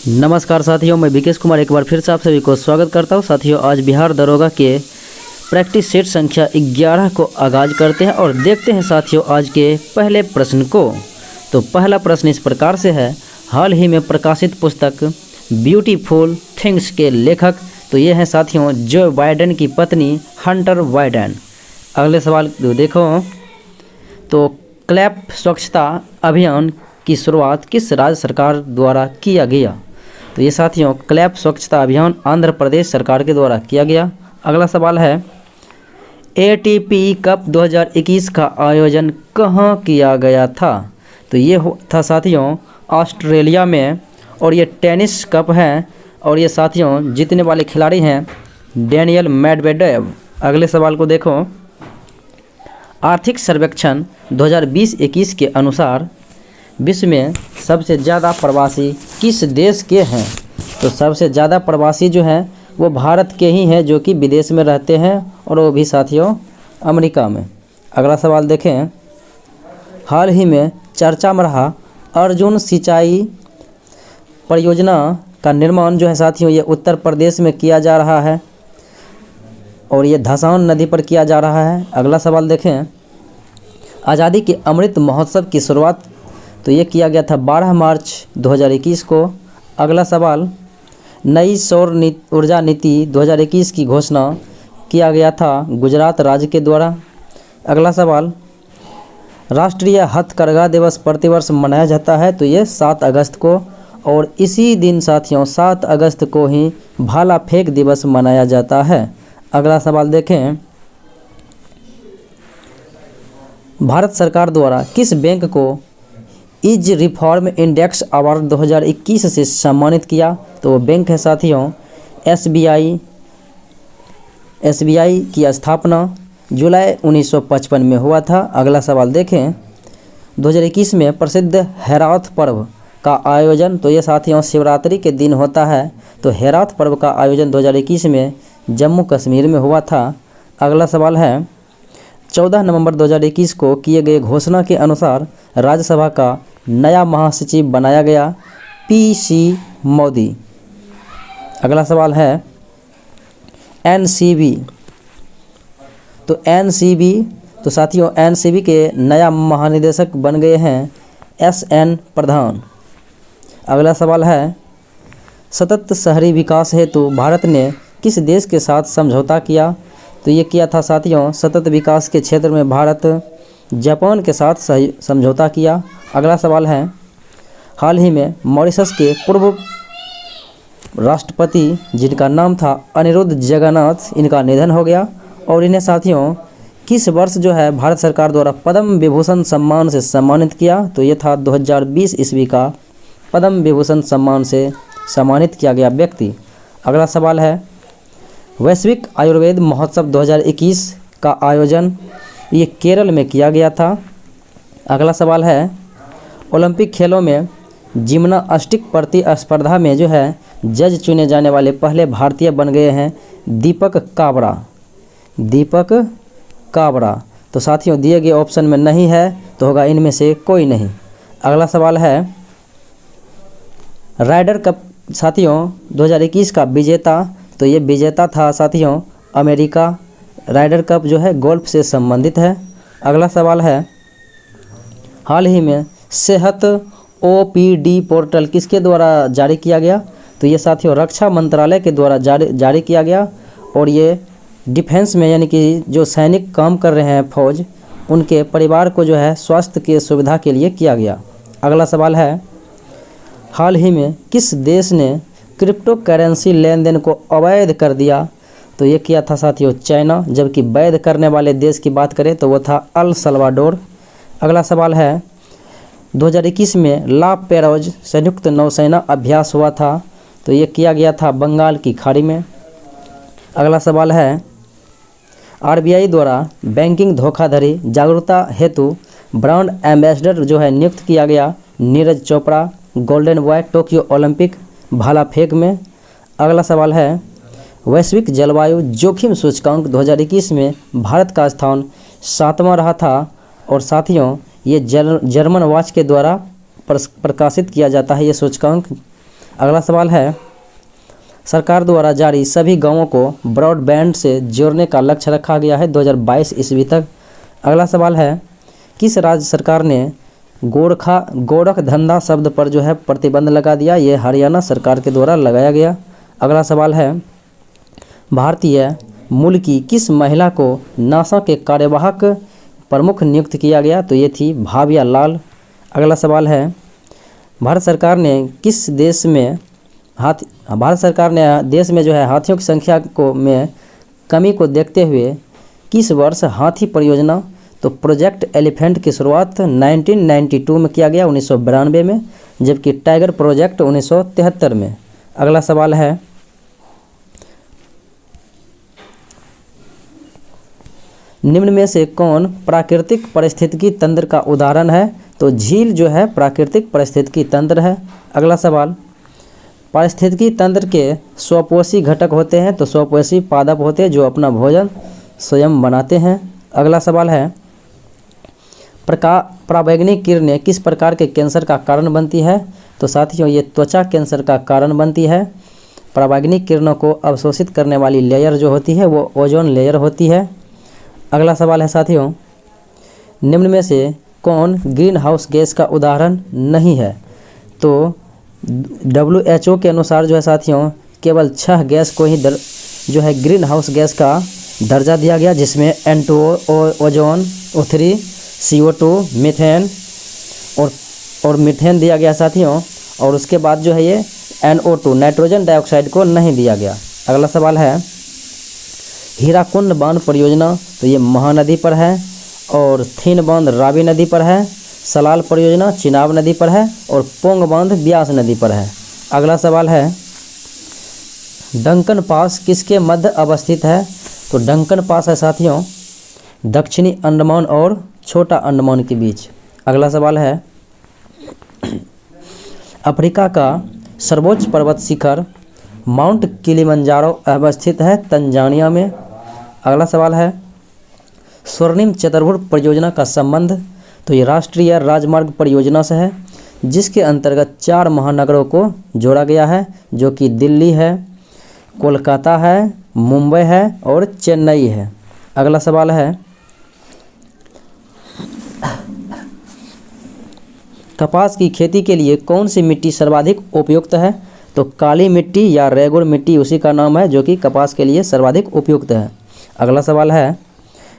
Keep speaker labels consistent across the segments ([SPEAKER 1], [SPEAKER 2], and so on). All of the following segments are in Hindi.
[SPEAKER 1] नमस्कार साथियों, मैं विकेश कुमार एक बार फिर से आप सभी को स्वागत करता हूं। साथियों, आज बिहार दरोगा के प्रैक्टिस सेट संख्या 11 को आगाज करते हैं और देखते हैं साथियों आज के पहले प्रश्न को। तो पहला प्रश्न इस प्रकार से है, हाल ही में प्रकाशित पुस्तक ब्यूटीफुल थिंग्स के लेखक तो ये हैं साथियों जो बाइडेन की पत्नी हंटर बाइडेन। अगले सवाल देखो, तो क्लैप स्वच्छता अभियान की शुरुआत किस राज्य सरकार द्वारा किया गया? तो ये साथियों क्लैप स्वच्छता अभियान आंध्र प्रदेश सरकार के द्वारा किया गया। अगला सवाल है, एटीपी कप 2021 का आयोजन कहाँ किया गया था? तो ये था साथियों ऑस्ट्रेलिया में, और ये टेनिस कप है और ये साथियों जीतने वाले खिलाड़ी हैं डेनियल मेडवेडेव। अगले सवाल को देखो, आर्थिक सर्वेक्षण 2020-21 के अनुसार विश्व में सबसे ज़्यादा प्रवासी किस देश के हैं? तो सबसे ज़्यादा प्रवासी जो हैं वो भारत के ही हैं, जो कि विदेश में रहते हैं और वो भी साथियों अमेरिका में। अगला सवाल देखें, हाल ही में चर्चा में रहा अर्जुन सिंचाई परियोजना का निर्माण जो है साथियों ये उत्तर प्रदेश में किया जा रहा है और ये धसान नदी पर किया जा रहा है। अगला सवाल देखें, आज़ादी के अमृत महोत्सव की शुरुआत तो ये किया गया था 12 मार्च 2021 को। अगला सवाल, नई सौर ऊर्जा नीति 2021 की घोषणा किया गया था गुजरात राज्य के द्वारा। अगला सवाल, राष्ट्रीय हथकरघा दिवस प्रतिवर्ष मनाया जाता है तो ये 7 अगस्त को, और इसी दिन साथियों 7 अगस्त को ही भाला फेंक दिवस मनाया जाता है। अगला सवाल देखें, भारत सरकार द्वारा किस बैंक को इज रिफॉर्म इंडेक्स अवार्ड 2021 से सम्मानित किया? तो वो बैंक है साथियों एसबीआई। एसबीआई की स्थापना जुलाई 1955 में हुआ था। अगला सवाल देखें, 2021 में प्रसिद्ध हेराथ पर्व का आयोजन तो ये साथियों शिवरात्रि के दिन होता है, तो हेराथ पर्व का आयोजन 2021 में जम्मू कश्मीर में हुआ था। अगला सवाल है, 14 नवंबर 2021 को किए गए घोषणा के अनुसार राज्यसभा का नया महासचिव बनाया गया पीसी मोदी। अगला सवाल है, एनसीबी तो साथियों एनसीबी के नया महानिदेशक बन गए हैं एसएन प्रधान। अगला सवाल है, सतत शहरी विकास हेतु भारत ने किस देश के साथ समझौता किया? तो ये किया था साथियों सतत विकास के क्षेत्र में भारत जापान के साथ समझौता किया। अगला सवाल है, हाल ही में मॉरिशस के पूर्व राष्ट्रपति जिनका नाम था अनिरुद्ध जगन्नाथ, इनका निधन हो गया और इन्हें साथियों किस वर्ष जो है भारत सरकार द्वारा पद्म विभूषण सम्मान से सम्मानित किया? तो ये था 2020 ईस्वी का पद्म विभूषण सम्मान से सम्मानित किया गया व्यक्ति। अगला सवाल है, वैश्विक आयुर्वेद महोत्सव 2021 का आयोजन ये केरल में किया गया था। अगला सवाल है, ओलंपिक खेलों में जिम्नास्टिक प्रतिस्पर्धा में जो है जज चुने जाने वाले पहले भारतीय बन गए हैं दीपक काबरा। तो साथियों दिए गए ऑप्शन में नहीं है तो होगा इनमें से कोई नहीं। अगला सवाल है, राइडर कप साथियों 2021 का विजेता तो ये विजेता था साथियों अमेरिका। राइडर कप जो है गोल्फ से संबंधित है। अगला सवाल है, हाल ही में सेहत ओपीडी पोर्टल किसके द्वारा जारी किया गया? तो ये साथियों रक्षा मंत्रालय के द्वारा जारी किया गया और ये डिफेंस में यानी कि जो सैनिक काम कर रहे हैं फौज, उनके परिवार को जो है स्वास्थ्य की सुविधा के लिए किया गया। अगला सवाल है, हाल ही में किस देश ने क्रिप्टो करेंसी लेन देन को अवैध कर दिया? तो ये किया था साथियों चाइना, जबकि वैध करने वाले देश की बात करें तो वो था अल सल्वाडोर। अगला सवाल है, 2021 में ला पेरोज संयुक्त नौसेना अभ्यास हुआ था तो ये किया गया था बंगाल की खाड़ी में। अगला सवाल है, आरबीआई द्वारा बैंकिंग धोखाधड़ी जागरूकता हेतु ब्रांड एम्बेसडर जो है नियुक्त किया गया Neeraj Chopra, golden boy Tokyo Olympic भाला फेंक में। अगला सवाल है, वैश्विक जलवायु जोखिम सूचकांक 2021 में भारत का स्थान 7वां रहा था और साथियों ये जर्मन वॉच के द्वारा प्रकाशित किया जाता है ये सूचकांक। अगला सवाल है, सरकार द्वारा जारी सभी गांवों को ब्रॉडबैंड से जोड़ने का लक्ष्य रखा गया है 2022 ईस्वी तक। अगला सवाल है, किस राज्य सरकार ने गोरख धंधा शब्द पर जो है प्रतिबंध लगा दिया? ये हरियाणा सरकार के द्वारा लगाया गया। अगला सवाल है, भारतीय मूल की किस महिला को नासा के कार्यवाहक प्रमुख नियुक्त किया गया? तो ये थी भाविया लाल। अगला सवाल है, भारत सरकार ने देश में जो है हाथियों की संख्या में कमी को देखते हुए किस वर्ष हाथी परियोजना तो प्रोजेक्ट एलिफेंट की शुरुआत 1992 में किया गया, 1992 में, जबकि टाइगर प्रोजेक्ट 1973 में। अगला सवाल है, निम्न में से कौन प्राकृतिक पारिस्थितिकी तंत्र का उदाहरण है? तो झील जो है प्राकृतिक पारिस्थितिकी तंत्र है। अगला सवाल, पारिस्थितिकी तंत्र के स्वपोषी घटक होते हैं, तो स्वपोषी पादप होते हैं जो अपना भोजन स्वयं बनाते हैं। अगला सवाल है, पराबैंगनी किरणें किस प्रकार के कैंसर का कारण बनती है? तो साथियों ये त्वचा कैंसर का कारण बनती है। पराबैंगनी किरणों को अवशोषित करने वाली लेयर जो होती है वो ओजोन लेयर होती है। अगला सवाल है साथियों, निम्न में से कौन ग्रीन हाउस गैस का उदाहरण नहीं है? तो WHO के अनुसार जो है साथियों केवल 6 गैस को ही जो है ग्रीन हाउस गैस का दर्जा दिया गया, जिसमें N2O, ozone, O3, CO2, methane और मीथेन दिया गया साथियों। और उसके बाद जो है ये NO2 नाइट्रोजन डाइऑक्साइड को नहीं दिया गया। अगला सवाल है, हीराकुंड बांध परियोजना तो ये महानदी पर है, और थीन बांध रावी नदी पर है, सलाल परियोजना चिनाब नदी पर है, और पोंग बांध ब्यास नदी पर है। अगला सवाल है, डंकन पास किसके मध्य अवस्थित है? तो डंकन पास है साथियों दक्षिणी अंडमान और छोटा अंडमान के बीच। अगला सवाल है, अफ्रीका का सर्वोच्च पर्वत शिखर माउंट किलिमंजारो अवस्थित है तंजानिया में। अगला सवाल है, स्वर्णिम चतुर्भुज परियोजना का संबंध तो ये राष्ट्रीय राजमार्ग परियोजना से है, जिसके अंतर्गत 4 महानगरों को जोड़ा गया है, जो कि दिल्ली है, कोलकाता है, मुंबई है और चेन्नई है। अगला सवाल है, कपास की खेती के लिए कौन सी मिट्टी सर्वाधिक उपयुक्त है? तो काली मिट्टी या रेगुर मिट्टी उसी का नाम है, जो कि कपास के लिए सर्वाधिक उपयुक्त है। अगला सवाल है,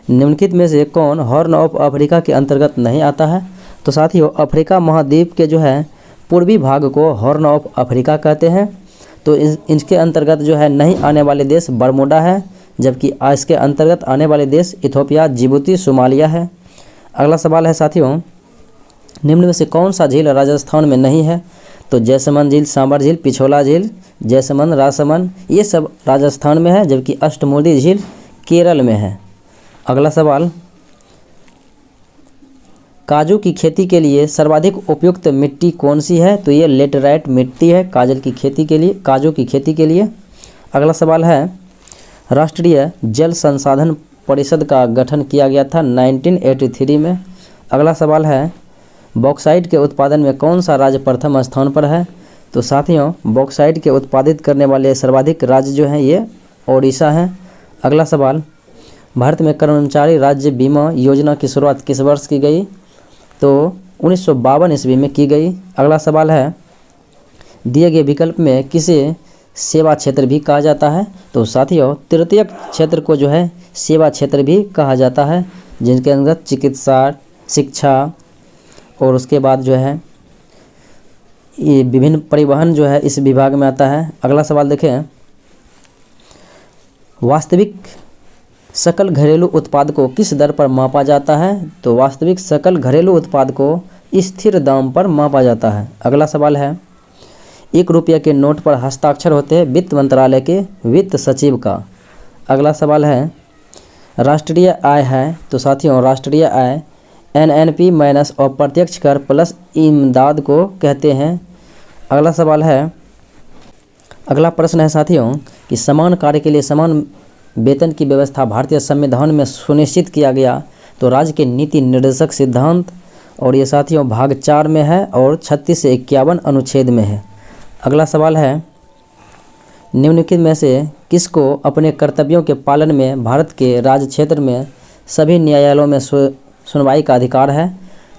[SPEAKER 1] निम्नलिखित में से कौन हॉर्न ऑफ अफ्रीका के अंतर्गत नहीं आता है? तो साथियों अफ्रीका महाद्वीप के जो है पूर्वी भाग को हॉर्न ऑफ अफ्रीका कहते हैं। तो इसके अंतर्गत जो है नहीं आने वाले देश बरमूडा है, जबकि इसके अंतर्गत आने वाले देश इथोपिया, जिबूती, सोमालिया है। अगला सवाल है साथियों, निम्न में से कौन सा झील राजस्थान में नहीं है? तो जैसमंद झील, सांबर झील, पिछोला झील, जैसमंद, राजसमंद ये सब राजस्थान में है, जबकि अष्टमुडी झील केरल में है। अगला सवाल, काजू की खेती के लिए सर्वाधिक उपयुक्त मिट्टी कौन सी है? तो ये लेटेराइट मिट्टी है काजू की खेती के लिए। अगला सवाल है, राष्ट्रीय जल संसाधन परिषद का गठन किया गया था 1983 में। अगला सवाल है, बॉक्साइट के उत्पादन में कौन सा राज्य प्रथम स्थान पर है? तो साथियों बॉक्साइट के उत्पादित करने वाले सर्वाधिक राज्य जो हैं ये ओडिशा है। अगला सवाल, भारत में कर्मचारी राज्य बीमा योजना की शुरुआत किस वर्ष की गई? तो 1952 ईस्वी में की गई। अगला सवाल है, दिए गए विकल्प में किसे सेवा क्षेत्र भी कहा जाता है? तो साथियों तृतीय क्षेत्र को जो है सेवा क्षेत्र भी कहा जाता है, जिनके अंतर्गत चिकित्सा, शिक्षा और उसके बाद जो है ये विभिन्न परिवहन जो है इस विभाग में आता है। अगला सवाल देखें, वास्तविक सकल घरेलू उत्पाद को किस दर पर मापा जाता है? तो वास्तविक सकल घरेलू उत्पाद को स्थिर दाम पर मापा जाता है। अगला सवाल है, 1 रुपये के नोट पर हस्ताक्षर होते हैं वित्त मंत्रालय के वित्त सचिव का। अगला सवाल है, राष्ट्रीय आय है तो साथियों राष्ट्रीय आय NNP माइनस अप्रत्यक्ष कर प्लस इमदाद को कहते हैं। अगला सवाल है, अगला प्रश्न है साथियों कि समान कार्य के लिए समान वेतन की व्यवस्था भारतीय संविधान में सुनिश्चित किया गया तो राज्य के नीति निर्देशक सिद्धांत, और ये साथियों भाग 4 में है और 36 से 51 अनुच्छेद में है। अगला सवाल है, निम्नलिखित में से किसको अपने कर्तव्यों के पालन में भारत के राज्य क्षेत्र में सभी न्यायालयों में सुनवाई का अधिकार है?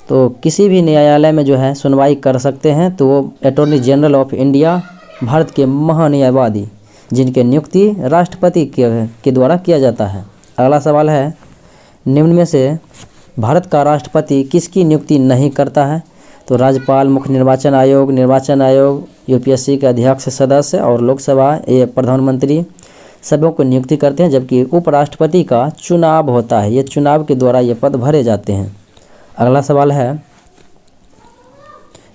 [SPEAKER 1] तो किसी भी न्यायालय में जो है सुनवाई कर सकते हैं, तो वो attorney general of India, Bharat के महान्यायवादी, जिनके नियुक्ति राष्ट्रपति के द्वारा किया जाता है। अगला सवाल है, निम्न में से भारत का राष्ट्रपति किसकी नियुक्ति नहीं करता है? तो राज्यपाल, मुख्य निर्वाचन आयोग, यूपीएससी के अध्यक्ष सदस्य और लोकसभा ये प्रधानमंत्री सबों को नियुक्ति करते हैं, जबकि उपराष्ट्रपति का चुनाव होता है। ये चुनाव के द्वारा ये पद भरे जाते हैं। अगला सवाल है,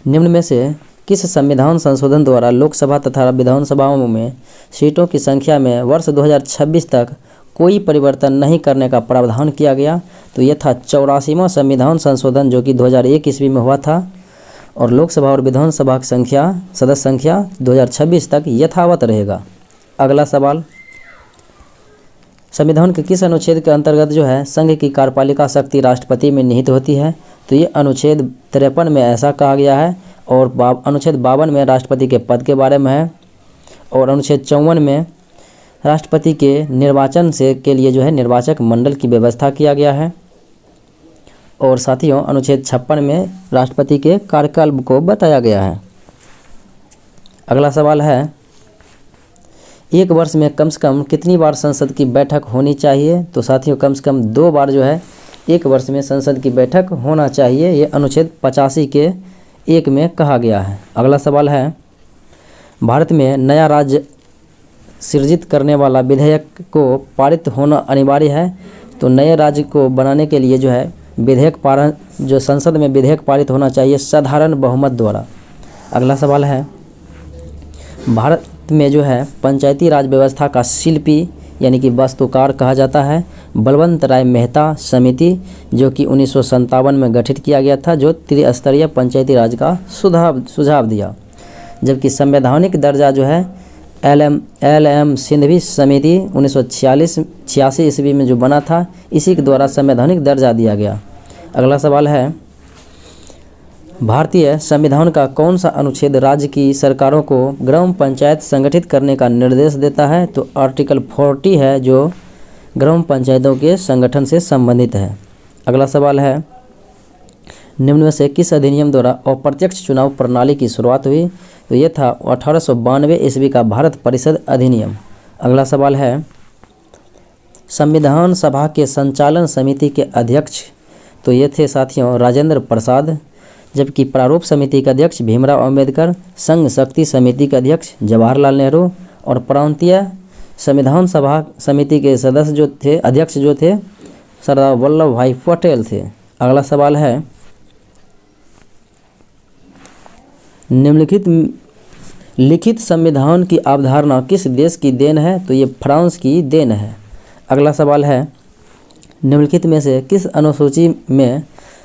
[SPEAKER 1] निम्न में से किस संविधान संशोधन द्वारा लोकसभा तथा विधानसभाओं में सीटों की संख्या में वर्ष 2026 तक कोई परिवर्तन नहीं करने का प्रावधान किया गया? तो यह था 84वां संविधान संशोधन, जो कि 2001 ईस्वी में हुआ था, और लोकसभा और विधानसभा की सदस्य संख्या 2026 तक यथावत रहेगा। अगला सवाल, संविधान के किस अनुच्छेद के अंतर्गत जो है संघ की कार्यपालिका शक्ति राष्ट्रपति में निहित होती है? तो ये अनुच्छेद 53 में ऐसा कहा गया है, और अनुच्छेद 52 में राष्ट्रपति के पद के बारे में है, और अनुच्छेद 54 में राष्ट्रपति के निर्वाचन के लिए जो है निर्वाचक मंडल की व्यवस्था किया गया है, और साथियों अनुच्छेद 56 में राष्ट्रपति के कार्यकाल को बताया गया है। अगला सवाल है, एक वर्ष में कम से कम कितनी बार संसद की बैठक होनी चाहिए? तो साथियों कम से कम 2 बार जो है एक वर्ष में संसद की बैठक होना चाहिए। ये अनुच्छेद 85 के 1 में कहा गया है। अगला सवाल है, भारत में नया राज्य सृजित करने वाला विधेयक को पारित होना अनिवार्य है? तो नए राज्य को बनाने के लिए जो है जो संसद में विधेयक पारित होना चाहिए साधारण बहुमत द्वारा। अगला सवाल है, भारत में जो है पंचायती राज व्यवस्था का शिल्पी यानी कि वास्तुकार कहा जाता है बलवंत राय मेहता समिति, जो कि 1957 में गठित किया गया था, जो त्रिस्तरीय पंचायती राज का सुझाव दिया। जबकि संवैधानिक दर्जा जो है एल.एम. सिंघवी समिति 1986 ईस्वी में जो बना था, इसी के द्वारा संवैधानिक दर्जा दिया गया। अगला सवाल है, भारतीय संविधान का कौन सा अनुच्छेद राज्य की सरकारों को ग्राम पंचायत संगठित करने का निर्देश देता है? तो आर्टिकल 40 है, जो ग्राम पंचायतों के संगठन से संबंधित है। अगला सवाल है, निम्न में से किस अधिनियम द्वारा अप्रत्यक्ष चुनाव प्रणाली की शुरुआत हुई? तो ये था 1892 ईस्वी का भारत परिषद अधिनियम। अगला सवाल है, संविधान सभा के संचालन समिति के अध्यक्ष तो ये थे साथियों राजेंद्र प्रसाद, जबकि प्रारूप समिति के अध्यक्ष भीमराव अंबेडकर, संघ शक्ति समिति के अध्यक्ष जवाहरलाल नेहरू, और प्रांतीय संविधान सभा समिति के सदस्य जो थे अध्यक्ष जो थे सरदार वल्लभ भाई पटेल थे। अगला सवाल है, निम्नलिखित लिखित संविधान की अवधारणा किस देश की देन है? तो ये फ्रांस की देन है। अगला सवाल है, निम्नलिखित में से किस अनुसूची में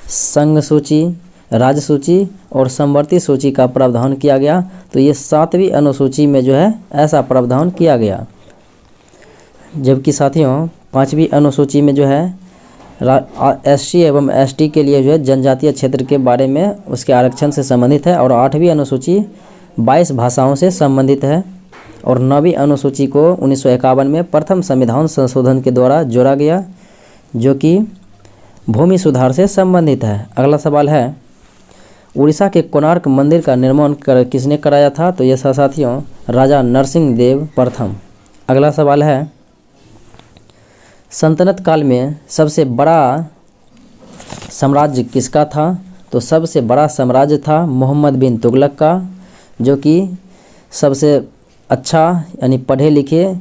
[SPEAKER 1] संघ सूची, राज्य सूची और समवर्ती सूची का प्रावधान किया गया? तो ये 7वीं अनुसूची में जो है ऐसा प्रावधान किया गया। जबकि साथियों 5वीं अनुसूची में जो है एससी एवं एसटी के लिए जो है जनजातीय क्षेत्र के बारे में उसके आरक्षण से संबंधित है, और 8वीं अनुसूची 22 भाषाओं से संबंधित है, और 9वीं अनुसूची को 1951 में प्रथम संविधान संशोधन के द्वारा जोड़ा गया, जो कि भूमि सुधार से संबंधित है। अगला सवाल है, उड़ीसा के कोणार्क मंदिर का निर्माण किसने कराया था? तो यह साथियों राजा नरसिंह देव प्रथम। अगला सवाल है, सल्तनत काल में सबसे बड़ा साम्राज्य किसका था? तो सबसे बड़ा साम्राज्य था मोहम्मद बिन तुगलक का, जो कि सबसे अच्छा यानी पढ़े लिखे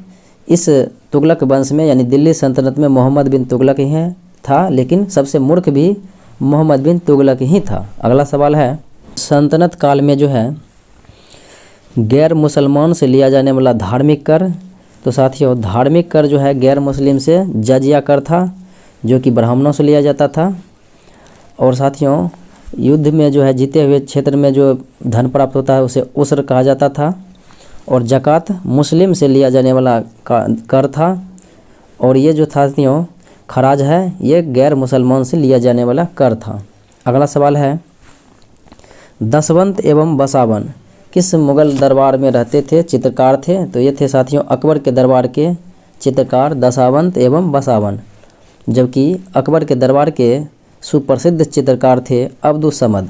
[SPEAKER 1] इस तुगलक वंश में यानी दिल्ली सल्तनत में मोहम्मद बिन तुगलक ही था, लेकिन सबसे मूर्ख भी मोहम्मद बिन तुगलक ही था। अगला सवाल है, सल्तनत काल में जो है गैर मुसलमान से लिया जाने वाला धार्मिक कर, तो साथियों धार्मिक कर जो है गैर मुस्लिम से जजिया कर था, जो कि ब्राह्मणों से लिया जाता था। और साथियों युद्ध में जो है जीते हुए क्षेत्र में जो धन प्राप्त होता है उसे उसर कहा जाता था। और ज़कात मुस्लिम से लिया जाने वाला कर था, और ये जो साथियों खराज है ये गैर मुसलमान से लिया जाने वाला कर था। अगला सवाल है, दसवंत एवं बसावन किस मुग़ल दरबार में रहते थे, चित्रकार थे? तो ये थे साथियों अकबर के दरबार के चित्रकार दशावंत एवं बसावन, जबकि अकबर के दरबार के सुप्रसिद्ध चित्रकार थे अब्दुस समद।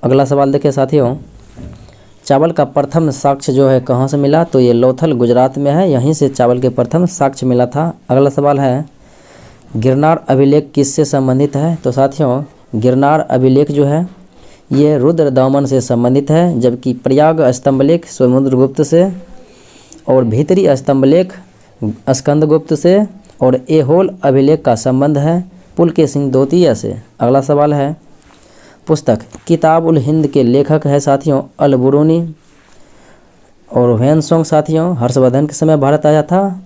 [SPEAKER 1] अगला सवाल देखिए साथियों, चावल का प्रथम साक्ष्य जो है कहाँ से मिला? तो ये लोथल गुजरात में है, यहीं से चावल के प्रथम साक्ष्य मिला था। अगला सवाल है, गिरनार अभिलेख किससे संबंधित है? तो साथियों गिरनार अभिलेख जो है ये रुद्रदामन से संबंधित है, जबकि प्रयाग स्तंभलेख समुद्रगुप्त से, और भीतरी स्तंभलेख स्कंदगुप्त से, और एहोल अभिलेख का संबंध है पुलकेशिन द्वितीय से। अगला सवाल है, पुस्तक किताब उल हिंद के लेखक है साथियों अल बुरूनी, और ह्वेनसोंग साथियों हर्षवर्धन के समय भारत आया था।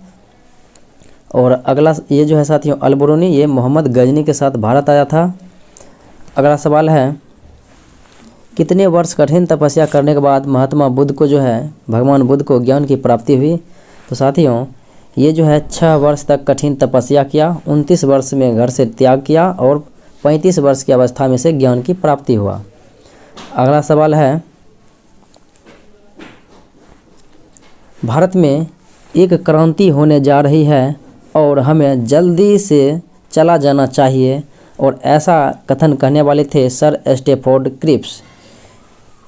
[SPEAKER 1] और अगला ये जो है साथियों अल बुरूनी ये मोहम्मद गजनी के साथ भारत आया था। अगला सवाल है, कितने वर्ष कठिन तपस्या करने के बाद महात्मा बुद्ध को जो है भगवान बुद्ध को ज्ञान की प्राप्ति हुई? तो साथियों ये जो है 6 वर्ष तक कठिन तपस्या किया, 29 वर्ष में घर से त्याग किया, और 35 वर्ष की अवस्था में से ज्ञान की प्राप्ति हुआ। अगला सवाल है, भारत में एक क्रांति होने जा रही है और हमें जल्दी से चला जाना चाहिए, और ऐसा कथन कहने वाले थे सर स्टैफोर्ड क्रिप्स।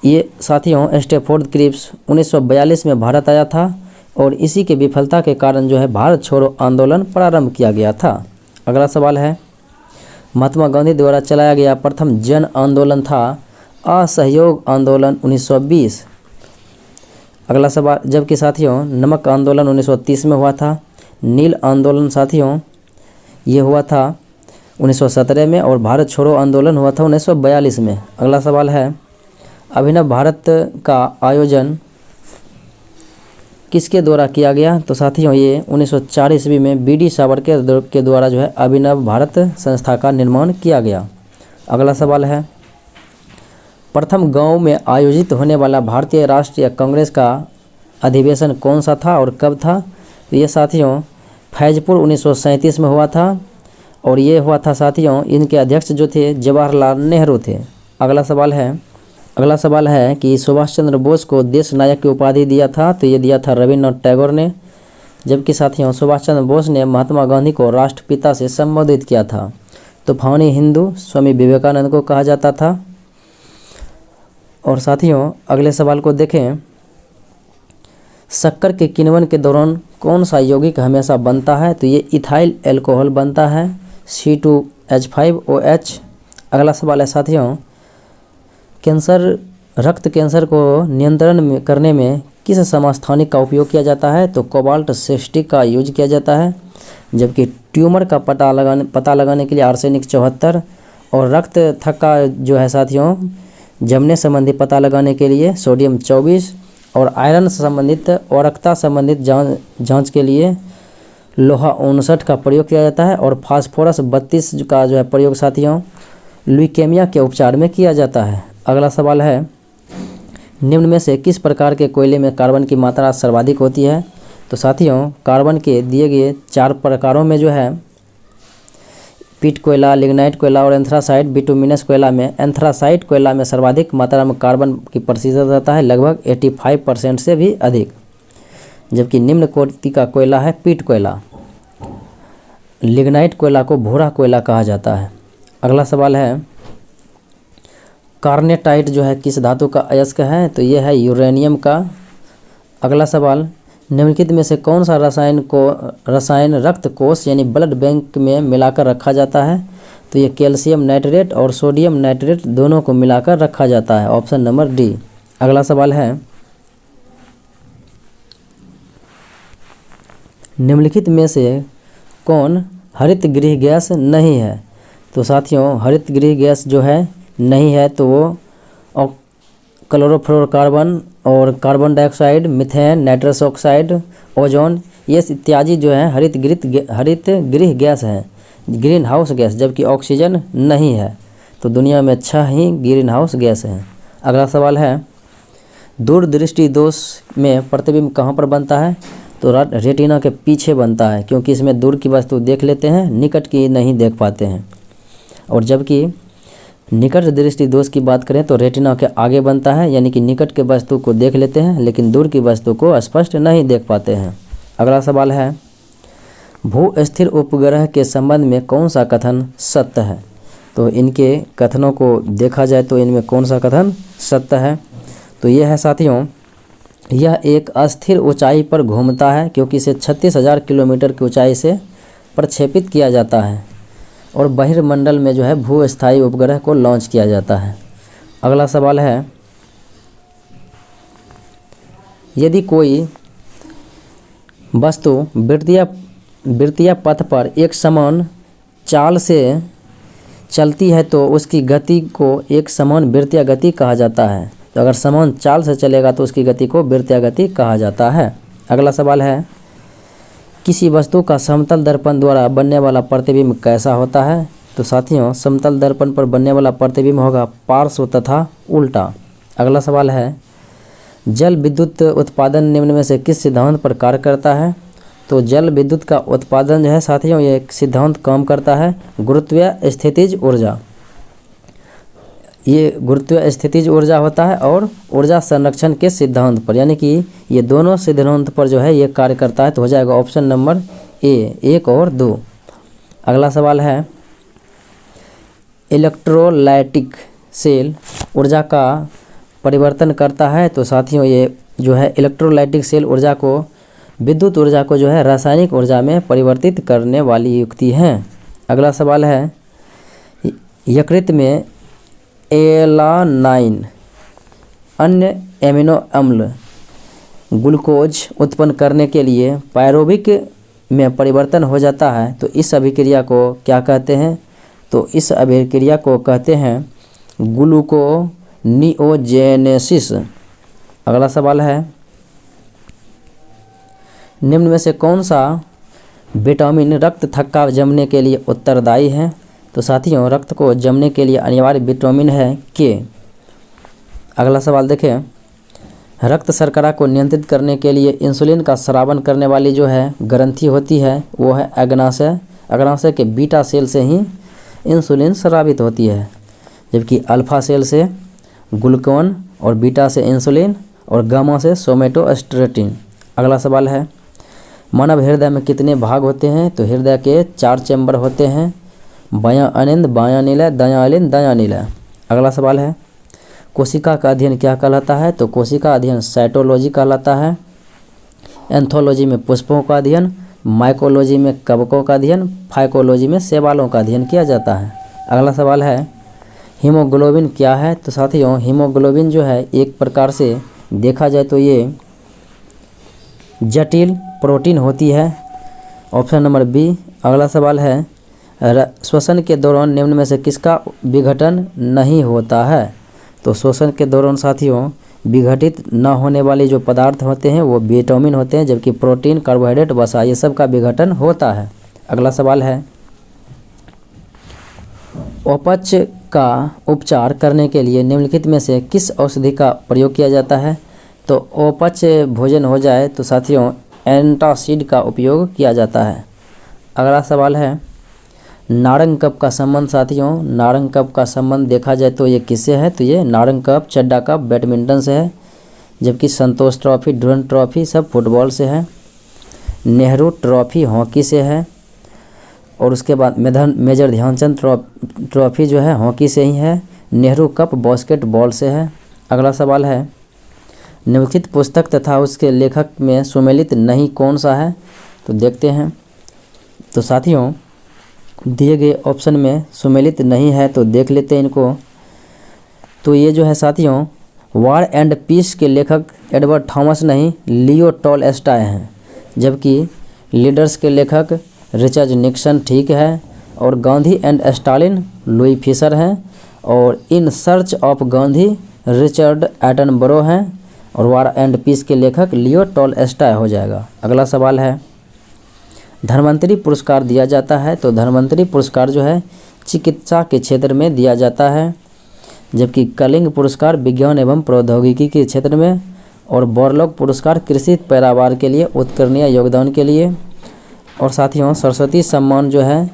[SPEAKER 1] ये साथियों स्टैफोर्ड क्रिप्स 1942 में भारत आया था, और इसी के विफलता के कारण जो है भारत छोड़ो आंदोलन प्रारंभ किया गया था। अगला सवाल है, महात्मा गांधी द्वारा चलाया गया प्रथम जन आंदोलन था असहयोग आंदोलन 1920। अगला सवाल, जबकि साथियों नमक आंदोलन 1930 में हुआ था। नील आंदोलन साथियों ये हुआ था 1917 में, और भारत छोड़ो आंदोलन हुआ था 1942 में। अगला सवाल है, अभिनव भारत का आयोजन किसके द्वारा किया गया? तो साथियों ये 1904 ईस्वी में बी डी सावरकर के द्वारा जो है अभिनव भारत संस्था का निर्माण किया गया। अगला सवाल है, प्रथम गांव में आयोजित होने वाला भारतीय राष्ट्रीय कांग्रेस का अधिवेशन कौन सा था और कब था? तो ये साथियों फैजपुर 1937 में हुआ था, और ये हुआ था साथियों इनके अध्यक्ष जो थे जवाहरलाल नेहरू थे। अगला सवाल है कि सुभाष चंद्र बोस को देश नायक की उपाधि दिया था? तो ये दिया था रविन्द्रनाथ टैगोर ने, जबकि साथियों सुभाष चंद्र बोस ने महात्मा गांधी को राष्ट्रपिता से संबोधित किया था। तूफानी हिंदू स्वामी विवेकानंद को कहा जाता था। और साथियों अगले सवाल को देखें, शक्कर के किण्वन के दौरान कौन सा यौगिक हमेशा बनता है? तो ये इथाइल एल्कोहल बनता है C2H5OH। अगला सवाल है साथियों, रक्त कैंसर को नियंत्रण करने में किस समस्थानिक का उपयोग किया जाता है? तो कोबाल्ट 60 का यूज किया जाता है, जबकि ट्यूमर का पता लगाने के लिए आर्सेनिक 74, और रक्त थक्का जो है साथियों जमने संबंधी पता लगाने के लिए सोडियम 24, और आयरन संबंधित औरकता संबंधित जांच के लिए लोहा 59 का प्रयोग किया जाता है, और फास्फोरस 32 का जो है प्रयोग साथियों ल्यूकेमिया के उपचार में किया जाता है। अगला सवाल है, निम्न में से किस प्रकार के कोयले में कार्बन की मात्रा सर्वाधिक होती है? तो साथियों कार्बन के दिए गए 4 प्रकारों में जो है पीट कोयला, लिग्नाइट कोयला और एंथ्रासाइट बिटुमिनस कोयला में एंथ्रासाइट कोयला में सर्वाधिक मात्रा में कार्बन की प्रतिशत रहता है, लगभग 85% से भी अधिक, जबकि निम्न कोटि का कोयला है पीट कोयला। लिग्नाइट कोयला को भूरा कोयला कहा जाता है। अगला सवाल है, कार्नेटाइट जो है किस धातु का अयस्क है? तो ये है यूरेनियम का। अगला सवाल, निम्नलिखित में से कौन सा रसायन रक्त कोष यानी ब्लड बैंक में मिलाकर रखा जाता है? तो ये कैल्शियम नाइट्रेट और सोडियम नाइट्रेट दोनों को मिलाकर रखा जाता है, ऑप्शन नंबर डी। अगला सवाल है, निम्नलिखित में से कौन हरित गृह गैस नहीं है? तो साथियों हरित गृह गैस जो है नहीं है तो वो क्लोरोफ्लोरोकार्बन और carbon dioxide, methane, nitrous oxide, ozone, ये इत्यादि जो है हरित गृह गैस है, ग्रीन हाउस गैस, जबकि ऑक्सीजन नहीं है। तो दुनिया में 6 ही ग्रीन हाउस गैस हैं। अगला सवाल है, दूरदृष्टि दोष में प्रतिबिंब कहाँ पर बनता है? तो रेटिना के पीछे बनता है, क्योंकि इसमें दूर की वस्तु देख लेते हैं, निकट की नहीं देख पाते हैं। और जबकि निकट दृष्टि दोष की बात करें तो रेटिना के आगे बनता है, यानी कि निकट के वस्तु को देख लेते हैं लेकिन दूर की वस्तु को स्पष्ट नहीं देख पाते हैं। अगला सवाल है, भू स्थिर उपग्रह के संबंध में कौन सा कथन सत्य है? तो इनके कथनों को देखा जाए तो इनमें कौन सा कथन सत्य है? तो यह है साथियों, यह एक अस्थिर ऊंचाई पर घूमता है क्योंकि इसे 36,000 किलोमीटर की ऊंचाई से प्रक्षेपित किया जाता है और बहिर्मंडल में जो है भूस्थायी उपग्रह को लॉन्च किया जाता है। अगला सवाल है, यदि कोई वस्तु वृत्तीय पथ पर एक समान चाल से चलती है तो उसकी गति को एक समान वृत्तीय गति कहा जाता है। तो अगर समान चाल से चलेगा तो उसकी गति को वृत्तीय गति कहा जाता है। अगला सवाल है, किसी वस्तु का समतल दर्पण द्वारा बनने वाला प्रतिबिंब कैसा होता है? तो साथियों, समतल दर्पण पर बनने वाला प्रतिबिंब होगा पार्श्व तथा उल्टा। अगला सवाल है, जल विद्युत उत्पादन निम्न में से किस सिद्धांत पर कार्य करता है? तो जल विद्युत का उत्पादन जो है साथियों, ये एक सिद्धांत काम करता है गुरुत्वीय स्थितिज ऊर्जा। ये गुरुत्वीय स्थितिज ऊर्जा होता है और ऊर्जा संरक्षण के सिद्धांत पर, यानी कि ये दोनों सिद्धांत पर जो है ये कार्य करता है। तो हो जाएगा ऑप्शन नंबर ए, 1 और 2। अगला सवाल है, इलेक्ट्रोलाइटिक सेल ऊर्जा का परिवर्तन करता है। तो साथियों, ये जो है इलेक्ट्रोलाइटिक सेल ऊर्जा को विद्युत ऊर्जा को जो है रासायनिक ऊर्जा में परिवर्तित करने वाली युक्ति है। अगला सवाल है, यकृत में एलानाइन अन्य एमिनो अम्ल ग्लूकोज उत्पन्न करने के लिए पायरोबिक में परिवर्तन हो जाता है। तो इस अभिक्रिया को क्या कहते हैं? तो इस अभिक्रिया को कहते हैं ग्लूकोनियोजेनेसिस। अगला सवाल है, निम्न में से कौन सा विटामिन रक्त थक्का जमने के लिए उत्तरदायी है? तो साथियों, रक्त को जमने के लिए अनिवार्य विटामिन है के। अगला सवाल देखें, रक्त शर्करा को नियंत्रित करने के लिए इंसुलिन का स्रावन करने वाली जो है ग्रंथि होती है वो है अग्नाशय। अग्नाशय के बीटा सेल से ही इंसुलिन स्रावित होती है, जबकि अल्फा सेल से ग्लूकागॉन और बीटा से इंसुलिन और गामा से सोमेटोस्टेटिन। अगला सवाल है, मानव हृदय में कितने भाग होते हैं? तो हृदय के 4 चैम्बर होते हैं, बायां अनिंद, बायां निलय, दायां अलिंद, दायां निलय। अगला सवाल है, कोशिका का अध्ययन क्या कहलाता है? तो कोशिका अध्ययन साइटोलॉजी कहलाता है। एंथोलॉजी में पुष्पों का अध्ययन, माइकोलॉजी में कवकों का अध्ययन, फाइकोलॉजी में शैवालों का अध्ययन किया जाता है। अगला सवाल है, हीमोग्लोबिन क्या है? तो साथियों, हीमोग्लोबिन जो है एक प्रकार से देखा जाए तो ये जटिल प्रोटीन होती है। Option number B. अगला सवाल है, श्वसन के दौरान निम्न में से किसका विघटन नहीं होता है? तो श्वसन के दौरान साथियों विघटित न होने वाले जो पदार्थ होते हैं वो विटामिन होते हैं, जबकि प्रोटीन, कार्बोहाइड्रेट, वसा ये सब का विघटन होता है। अगला सवाल है, अपच का उपचार करने के लिए निम्नलिखित में से किस औषधि का प्रयोग किया जाता है? तो अपच भोजन हो जाए तो साथियों एंटासिड का उपयोग किया जाता है। अगला सवाल है, नारंग कप का संबंध साथियों, नारंग कप का संबंध देखा जाए तो ये किससे है? तो ये नारंग कप, चड्डा कप बैडमिंटन से है, जबकि संतोष ट्रॉफी, ड्यूरंड ट्रॉफी सब फुटबॉल से है। नेहरू ट्रॉफी हॉकी से है और उसके बाद मेजर ध्यानचंद ट्रॉफी जो है हॉकी से ही है। नेहरू कप बास्केटबॉल से है। अगला सवाल है, निम्नलिखित पुस्तक तथा उसके लेखक में सुमेलित नहीं कौन सा है? तो देखते हैं। तो साथियों दिए गए ऑप्शन में सुमेलित नहीं है तो देख लेते हैं इनको। तो ये जो है साथियों वॉर एंड पीस के लेखक एडवर्ड थॉमस नहीं, लियो टॉलस्टॉय हैं, जबकि लीडर्स के लेखक रिचर्ड निक्सन ठीक है और Gandhi and Stalin Louis Fischer हैं और in search of Gandhi Richard Attenborough हैं और वॉर एंड पीस के लेखक लियो टॉलस्टॉय हो जाएगा। अगला सवाल है, धन्वंतरी पुरस्कार दिया जाता है। तो धन्वंतरी पुरस्कार जो है चिकित्सा के क्षेत्र में दिया जाता है, जबकि कलिंग पुरस्कार विज्ञान एवं प्रौद्योगिकी के क्षेत्र में और बोरलॉग पुरस्कार कृषि पैदावार के लिए उत्कर्षणीय योगदान के लिए, और साथियों सरस्वती सम्मान जो है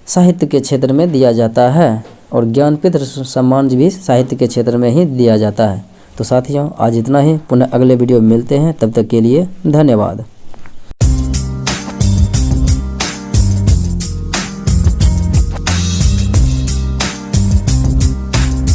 [SPEAKER 1] साहित्य के क्षेत्र में दिया जाता है। और ज्ञानपीठ सम्मान भी साहित्य के क्षेत्र में ही दिया जाता है। तो साथियों आज इतना ही, पुनः अगले वीडियो में मिलते हैं, तब तक के लिए धन्यवाद।